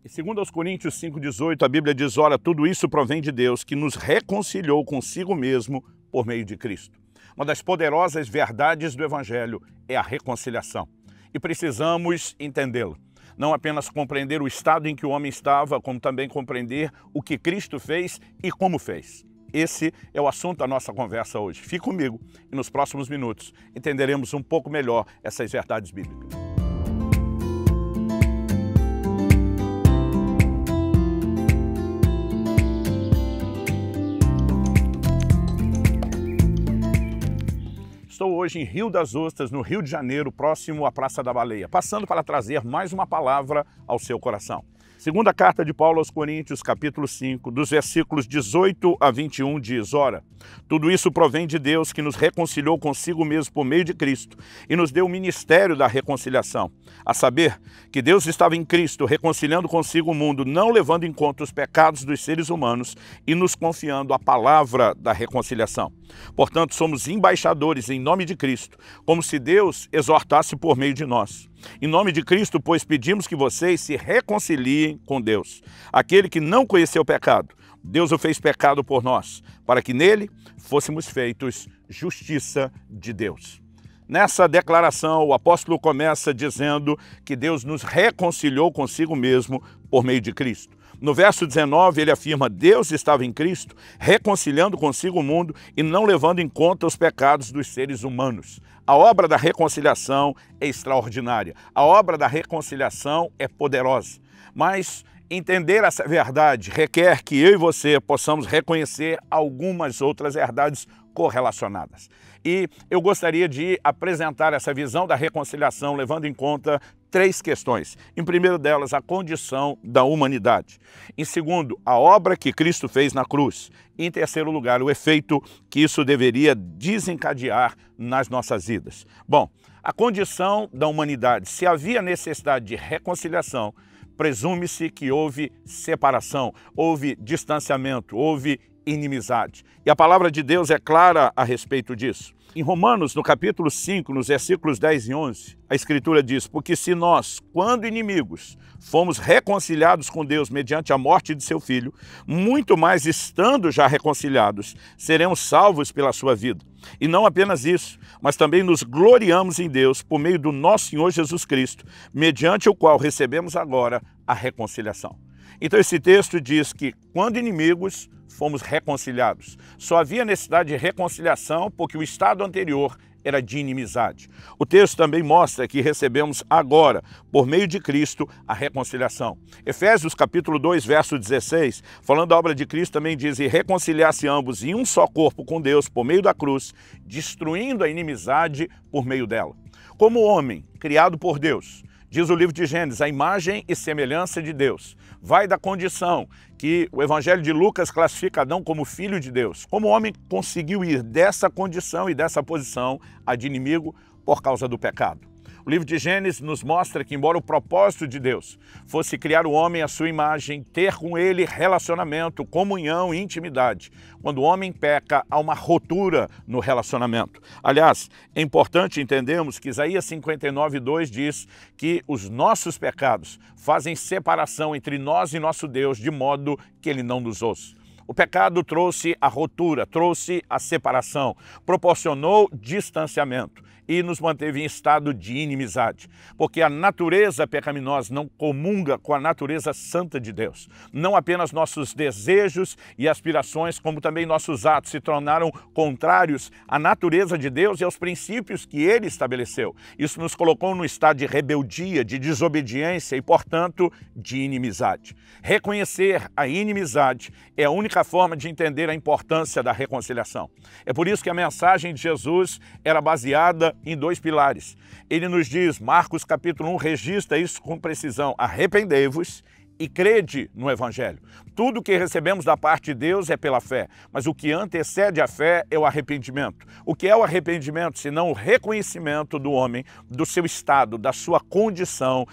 E segundo aos Coríntios 5,18, a Bíblia diz, ora, tudo isso provém de Deus, que nos reconciliou consigo mesmo por meio de Cristo. Uma das poderosas verdades do Evangelho é a reconciliação. E precisamos entendê-la. Não apenas compreender o estado em que o homem estava, como também compreender o que Cristo fez e como fez. Esse é o assunto da nossa conversa hoje. Fique comigo e nos próximos minutos entenderemos um pouco melhor essas verdades bíblicas. Estou hoje em Rio das Ostras, no Rio de Janeiro, próximo à Praça da Baleia, passando para trazer mais uma palavra ao seu coração. Segunda carta de Paulo aos Coríntios, capítulo 5, dos versículos 18 a 21, diz, ora, tudo isso provém de Deus que nos reconciliou consigo mesmo por meio de Cristo e nos deu o ministério da reconciliação, a saber, que Deus estava em Cristo reconciliando consigo o mundo, não levando em conta os pecados dos seres humanos e nos confiando a palavra da reconciliação. Portanto, somos embaixadores em nome de Cristo, como se Deus exortasse por meio de nós. Em nome de Cristo, pois, pedimos que vocês se reconciliem com Deus. Aquele que não conheceu o pecado, Deus o fez pecado por nós, para que nele fôssemos feitos justiça de Deus. Nessa declaração, o apóstolo começa dizendo que Deus nos reconciliou consigo mesmo por meio de Cristo. No verso 19, ele afirma, Deus estava em Cristo, reconciliando consigo o mundo e não levando em conta os pecados dos seres humanos. A obra da reconciliação é extraordinária. A obra da reconciliação é poderosa. Mas entender essa verdade requer que eu e você possamos reconhecer algumas outras verdades correlacionadas. E eu gostaria de apresentar essa visão da reconciliação levando em conta três questões. Em primeiro delas, a condição da humanidade. Em segundo, a obra que Cristo fez na cruz. E em terceiro lugar, o efeito que isso deveria desencadear nas nossas vidas. Bom, a condição da humanidade. Se havia necessidade de reconciliação, presume-se que houve separação, houve distanciamento, houve inimizade. E a palavra de Deus é clara a respeito disso. Em Romanos, no capítulo 5, nos versículos 10 e 11, a Escritura diz, porque se nós, quando inimigos, fomos reconciliados com Deus mediante a morte de seu Filho, muito mais estando já reconciliados, seremos salvos pela sua vida. E não apenas isso, mas também nos gloriamos em Deus por meio do nosso Senhor Jesus Cristo, mediante o qual recebemos agora a reconciliação. Então esse texto diz que quando inimigos, fomos reconciliados. Só havia necessidade de reconciliação porque o estado anterior era de inimizade. O texto também mostra que recebemos agora, por meio de Cristo, a reconciliação. Efésios capítulo 2, verso 16, falando da obra de Cristo, também diz, e reconciliar-se ambos em um só corpo com Deus por meio da cruz, destruindo a inimizade por meio dela. Como homem criado por Deus, diz o livro de Gênesis, a imagem e semelhança de Deus. Vai da condição que o Evangelho de Lucas classifica Adão como filho de Deus. Como o homem conseguiu ir dessa condição e dessa posição a de inimigo por causa do pecado. O livro de Gênesis nos mostra que, embora o propósito de Deus fosse criar o homem à sua imagem, ter com ele relacionamento, comunhão e intimidade, quando o homem peca, há uma ruptura no relacionamento. Aliás, é importante entendermos que Isaías 59:2 diz que os nossos pecados fazem separação entre nós e nosso Deus, de modo que ele não nos ouça. O pecado trouxe a ruptura, trouxe a separação, proporcionou distanciamento e nos manteve em estado de inimizade, porque a natureza pecaminosa não comunga com a natureza santa de Deus. Não apenas nossos desejos e aspirações, como também nossos atos se tornaram contrários à natureza de Deus e aos princípios que Ele estabeleceu. Isso nos colocou num estado de rebeldia, de desobediência e, portanto, de inimizade. Reconhecer a inimizade é a única forma de entender a importância da reconciliação. É por isso que a mensagem de Jesus era baseada em dois pilares. Ele nos diz, Marcos capítulo 1, registra isso com precisão, arrependei-vos e crede no Evangelho. Tudo que recebemos da parte de Deus é pela fé, mas o que antecede a fé é o arrependimento. O que é o arrependimento, senão o reconhecimento do homem, do seu estado, da sua condição,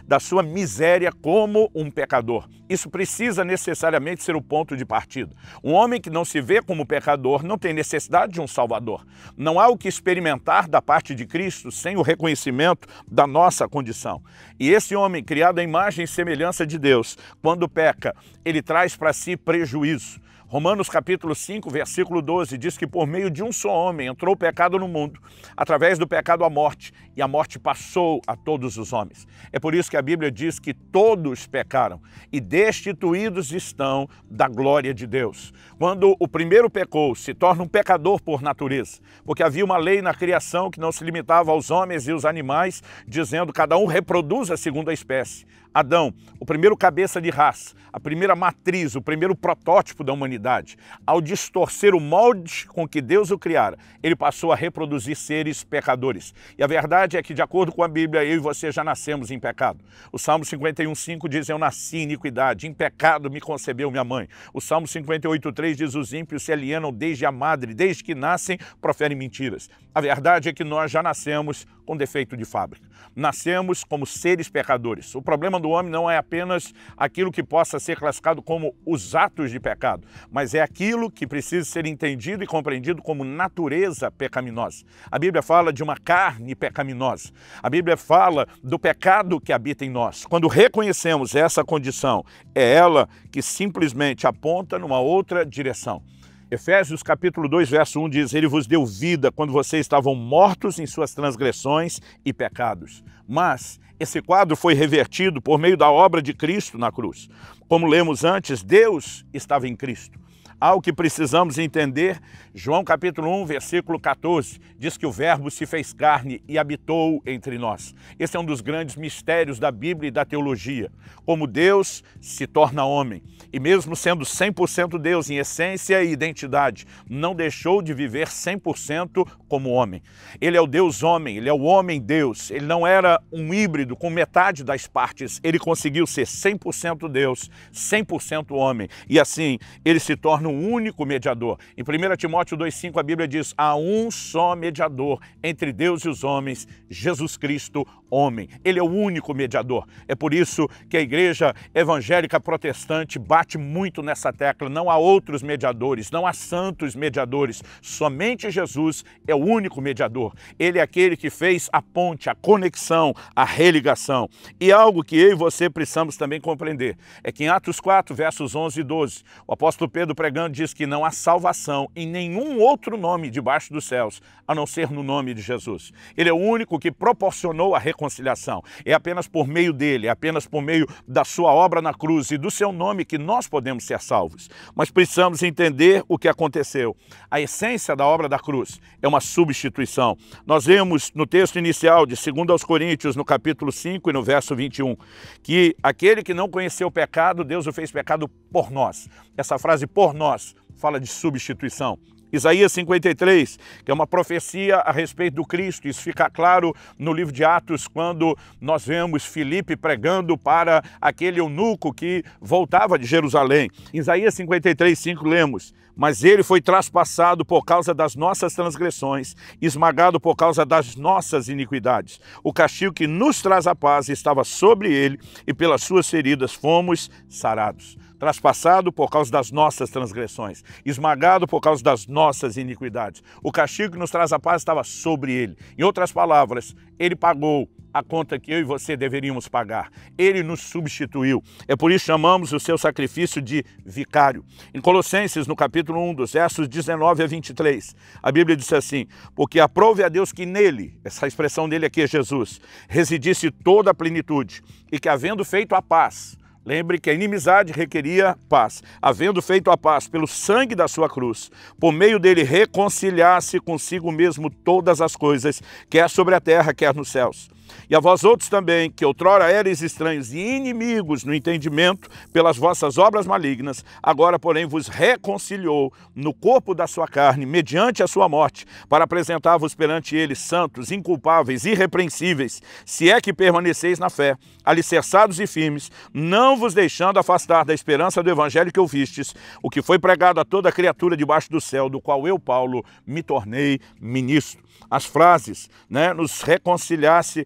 da sua miséria como um pecador. Isso precisa necessariamente ser o ponto de partida. Um homem que não se vê como pecador não tem necessidade de um Salvador. Não há o que experimentar da parte de Cristo sem o reconhecimento da nossa condição. E esse homem, criado à imagem e semelhança de de Deus, quando peca, ele traz para si prejuízo. Romanos capítulo 5, versículo 12, diz que por meio de um só homem entrou o pecado no mundo, através do pecado a morte, e a morte passou a todos os homens. É por isso que a Bíblia diz que todos pecaram e destituídos estão da glória de Deus. Quando o primeiro pecou, se torna um pecador por natureza, porque havia uma lei na criação que não se limitava aos homens e os animais, dizendo cada um reproduza segundo a espécie. Adão, o primeiro cabeça de raça, a primeira matriz, o primeiro protótipo da humanidade, ao distorcer o molde com que Deus o criara, ele passou a reproduzir seres pecadores. E a verdade é que, de acordo com a Bíblia, eu e você já nascemos em pecado. O Salmo 51,5 diz, eu nasci em iniquidade, em pecado me concebeu minha mãe. O Salmo 58,3 diz, os ímpios se alienam desde a madre, desde que nascem, proferem mentiras. A verdade é que nós já nascemos com defeito de fábrica. Nascemos como seres pecadores. O problema do homem não é apenas aquilo que possa ser classificado como os atos de pecado, mas é aquilo que precisa ser entendido e compreendido como natureza pecaminosa. A Bíblia fala de uma carne pecaminosa. A Bíblia fala do pecado que habita em nós. Quando reconhecemos essa condição, é ela que simplesmente aponta numa outra direção. Efésios capítulo 2, verso 1 diz, ele vos deu vida quando vocês estavam mortos em suas transgressões e pecados. Mas esse quadro foi revertido por meio da obra de Cristo na cruz. Como lemos antes, Deus estava em Cristo. Algo que precisamos entender, João capítulo 1, versículo 14, diz que o verbo se fez carne e habitou entre nós. Esse é um dos grandes mistérios da Bíblia e da teologia, como Deus se torna homem. E mesmo sendo 100% Deus em essência e identidade, não deixou de viver 100% como homem. Ele é o Deus homem, ele é o homem Deus. Ele não era um híbrido com metade das partes, ele conseguiu ser 100% Deus, 100% homem. E assim, ele se torna um único mediador. Em 1 Timóteo 2,5 a Bíblia diz, há um só mediador entre Deus e os homens, Jesus Cristo, homem. Ele é o único mediador. É por isso que a igreja evangélica protestante bate muito nessa tecla. Não há outros mediadores, não há santos mediadores. Somente Jesus é o único mediador. Ele é aquele que fez a ponte, a conexão, a religação. E algo que eu e você precisamos também compreender é que em Atos 4, versos 11 e 12, o apóstolo Pedro pregando diz que não há salvação em nenhum outro nome debaixo dos céus, a não ser no nome de Jesus. Ele é o único que proporcionou a reconciliação. É apenas por meio dele, é apenas por meio da sua obra na cruz e do seu nome que nós podemos ser salvos. Mas precisamos entender o que aconteceu. A essência da obra da cruz é uma substituição. Nós vemos no texto inicial de 2 aos Coríntios, no capítulo 5 e no verso 21, que aquele que não conheceu o pecado, Deus o fez pecado por nós. Essa frase por nós fala de substituição. Isaías 53, que é uma profecia a respeito do Cristo. Isso fica claro no livro de Atos, quando nós vemos Filipe pregando para aquele eunuco que voltava de Jerusalém. Em Isaías 53, 5 lemos, mas ele foi traspassado por causa das nossas transgressões, esmagado por causa das nossas iniquidades. O castigo que nos traz a paz estava sobre ele, e pelas suas feridas fomos sarados. Traspassado por causa das nossas transgressões, esmagado por causa das nossas iniquidades. O castigo que nos traz a paz estava sobre ele. Em outras palavras, ele pagou a conta que eu e você deveríamos pagar. Ele nos substituiu. É por isso que chamamos o seu sacrifício de vicário. Em Colossenses, no capítulo 1, dos versos 19 a 23, a Bíblia diz assim, porque aprove a Deus que nele, essa expressão dele aqui é Jesus, residisse toda a plenitude, e que havendo feito a paz, lembre que a inimizade requeria paz. Havendo feito a paz pelo sangue da sua cruz, por meio dele reconciliasse consigo mesmo todas as coisas, quer sobre a terra, quer nos céus. E a vós outros também, que outrora erais estranhos e inimigos no entendimento pelas vossas obras malignas, agora, porém, vos reconciliou no corpo da sua carne, mediante a sua morte, para apresentar-vos perante ele santos, inculpáveis, irrepreensíveis, se é que permaneceis na fé, alicerçados e firmes, não vos deixando afastar da esperança do evangelho que ouvistes, o que foi pregado a toda criatura debaixo do céu, do qual eu, Paulo, me tornei ministro. As frases, nos reconciliasse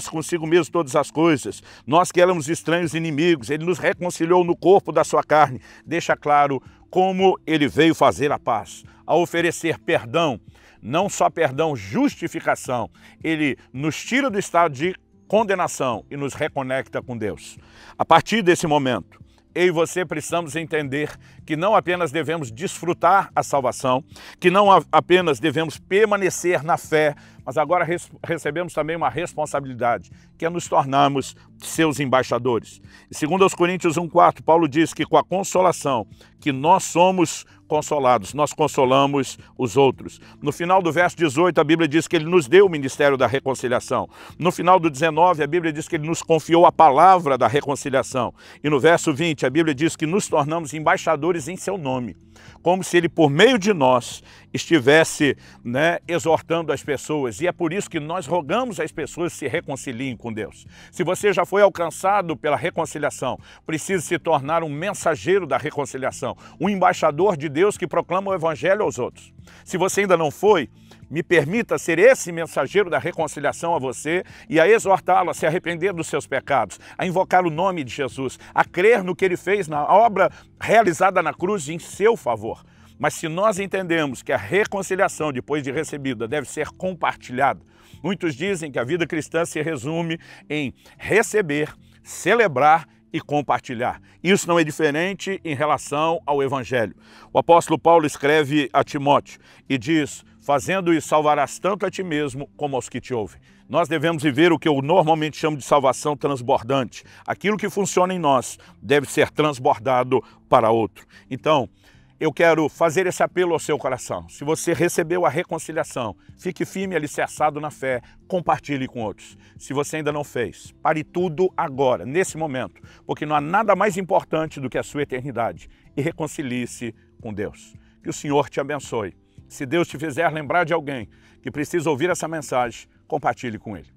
consigo mesmo todas as coisas. Nós que éramos estranhos e inimigos, ele nos reconciliou no corpo da sua carne. Deixa claro como ele veio fazer a paz, a oferecer perdão, não só perdão, justificação. Ele nos tira do estado de condenação e nos reconecta com Deus. A partir desse momento, eu e você precisamos entender que não apenas devemos desfrutar a salvação, que não apenas devemos permanecer na fé, mas agora recebemos também uma responsabilidade, que é nos tornarmos seus embaixadores. Em 2 Coríntios 1,4, Paulo diz que com a consolação que nós somos consolados, nós consolamos os outros. No final do verso 18, a Bíblia diz que ele nos deu o ministério da reconciliação. No final do 19, a Bíblia diz que ele nos confiou a palavra da reconciliação. E no verso 20, a Bíblia diz que nos tornamos embaixadores em seu nome, como se ele, por meio de nós, estivesse exortando as pessoas. E é por isso que nós rogamos às pessoas que se reconciliem com Deus. Se você já foi alcançado pela reconciliação, precisa se tornar um mensageiro da reconciliação, um embaixador de Deus que proclama o evangelho aos outros. Se você ainda não foi, me permita ser esse mensageiro da reconciliação a você e a exortá-lo a se arrepender dos seus pecados, a invocar o nome de Jesus, a crer no que ele fez na obra realizada na cruz em seu favor. Mas se nós entendemos que a reconciliação, depois de recebida, deve ser compartilhada, muitos dizem que a vida cristã se resume em receber, celebrar e compartilhar. Isso não é diferente em relação ao Evangelho. O apóstolo Paulo escreve a Timóteo e diz: fazendo isso, salvarás tanto a ti mesmo como aos que te ouvem. Nós devemos viver o que eu normalmente chamo de salvação transbordante. Aquilo que funciona em nós deve ser transbordado para outro. Então, eu quero fazer esse apelo ao seu coração. Se você recebeu a reconciliação, fique firme e alicerçado na fé, compartilhe com outros. Se você ainda não fez, pare tudo agora, nesse momento, porque não há nada mais importante do que a sua eternidade, e reconcilie-se com Deus. Que o Senhor te abençoe. Se Deus te fizer lembrar de alguém que precisa ouvir essa mensagem, compartilhe com ele.